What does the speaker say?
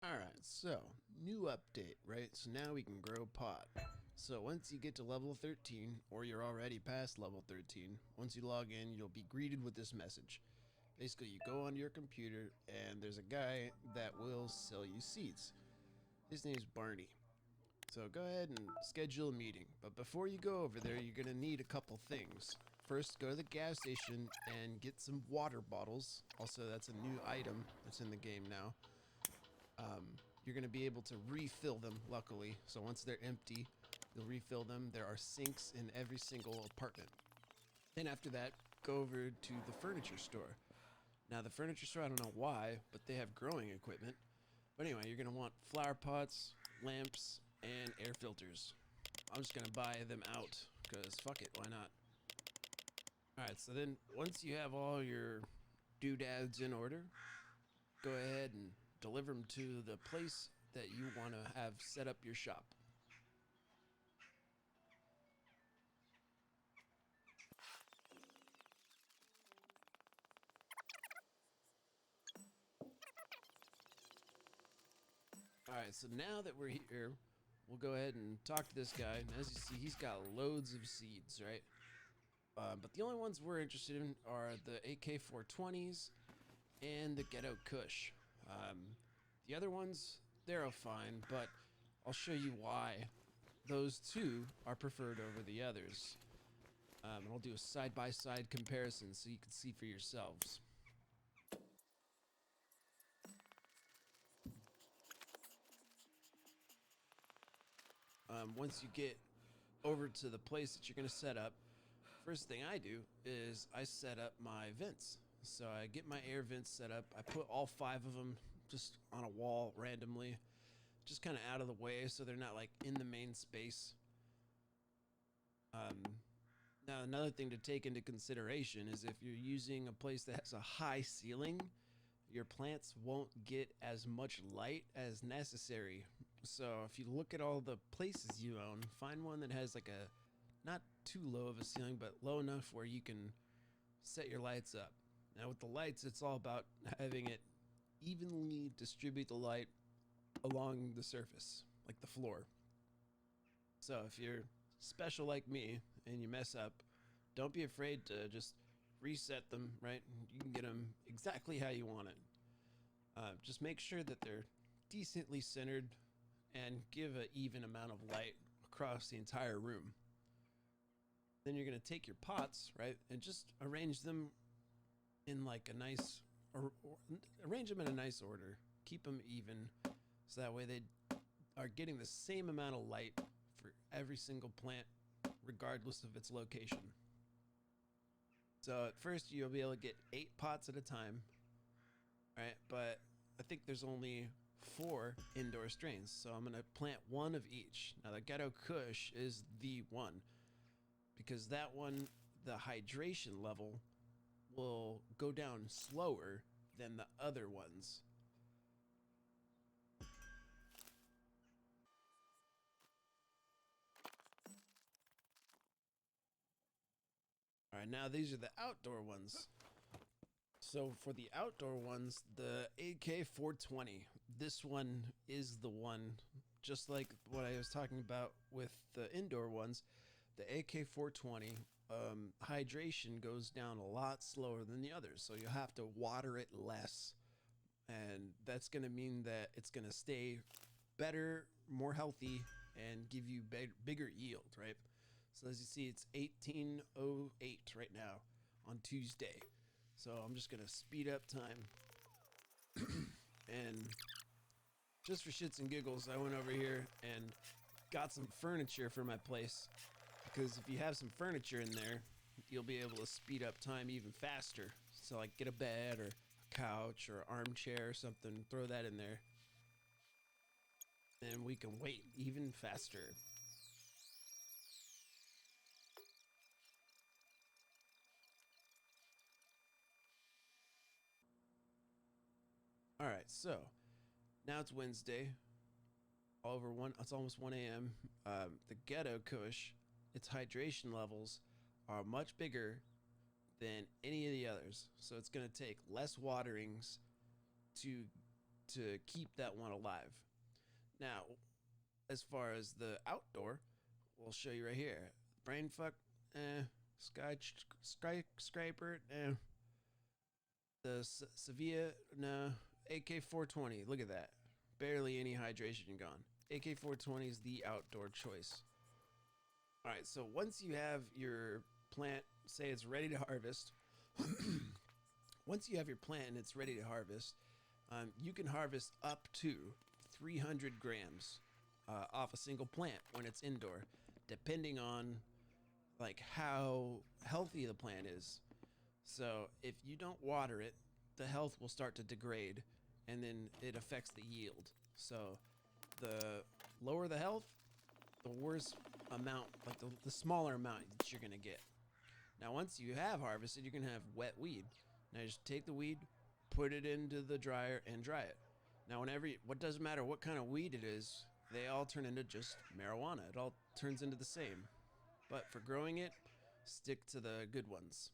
Alright, so new update, right? So now we can grow pot. So once you get to level 13, or you're already past level 13, once you log in, you'll be greeted with this message. Basically, you go onto your computer, and there's a guy that will sell you seeds. His name's Barney. So go ahead and schedule a meeting. But before you go over there, you're going to need a couple things. First, go to the gas station and get some water bottles. Also, that's a new item that's in the game now. You're going to be able to refill them, luckily. So once they're empty, you'll refill them. There are sinks in every single apartment. Then after that, go over to the furniture store. Now, the furniture store, I don't know why, but they have growing equipment. But anyway, you're going to want flower pots, lamps, and air filters. I'm just going to buy them out, because fuck it, why not? Alright, so then once you have all your doodads in order, go ahead and deliver them to the place that you want to have set up your shop. Alright, so now that we're here, we'll go ahead and talk to this guy. And as you see, he's got loads of seeds, right? But the only ones we're interested in are the AK-420s and the Ghetto Kush. The other ones, they're all fine, but I'll show you why those two are preferred over the others. And I'll do a side-by-side comparison so you can see for yourselves. Once you get over to the place that you're going to set up, first thing I do is I set up my vents. So I get my air vents set up. I put all 5 of them just on a wall randomly, just kind of out of the way so they're not like in the main space. Now another thing to take into consideration is if you're using a place that has a high ceiling, your plants won't get as much light as necessary. So if you look at all the places you own, find one that has like a not too low of a ceiling, but low enough where you can set your lights up. Now with the lights, it's all about having it evenly distribute the light along the surface, like the floor. So if you're special like me and you mess up, don't be afraid to just reset them, right? You can get them exactly how you want it. Just make sure that they're decently centered and give an even amount of light across the entire room. Then you're going to take your pots, right, and just arrange them in like a nice, arrange them in a nice order. Keep them even, so that way they are getting the same amount of light for every single plant, regardless of its location. So at first you'll be able to get 8 pots at a time, right? But I think there's only 4 indoor strains, so I'm gonna plant 1 of each. Now the Ghetto Kush is the one, because that one, the hydration level will go down slower than the other ones. All right, now these are the outdoor ones. So for the outdoor ones, the AK-420, this one is the one, just like what I was talking about with the indoor ones. The AK-420 hydration goes down a lot slower than the others, so you have to water it less, and that's going to mean that it's going to stay better, more healthy, and give you bigger yield, right? So as you see, it's 18:08 right now on Tuesday. So I'm just gonna speed up time. And just for shits and giggles, I went over here and got some furniture for my place, because if you have some furniture in there, you'll be able to speed up time even faster. So like get a bed or a couch or armchair or something, throw that in there, and we can wait even faster. All right, so now it's Wednesday. Over one, it's almost 1 a.m. The Ghetto Kush, its hydration levels are much bigger than any of the others, so it's going to take less waterings to to keep that one alive. Now, as far as the outdoor, we'll show you right here. Brainfuck, skyscraper, the Sevilla, no. AK-420, look at that. Barely any hydration gone. AK-420 is the outdoor choice. All right, so once you have your plant, say it's ready to harvest, once you have your plant and it's ready to harvest, you can harvest up to 300 grams off a single plant when it's indoor, depending on like how healthy the plant is. So if you don't water it, the health will start to degrade, and then it affects the yield. So the lower the health, the worse amount, like the smaller amount that you're gonna get. Now once you have harvested, you're gonna have wet weed. Now just take the weed, put it into the dryer, and dry it. Now what doesn't matter what kind of weed it is, they all turn into just marijuana. It all turns into the same. But for growing it, stick to the good ones.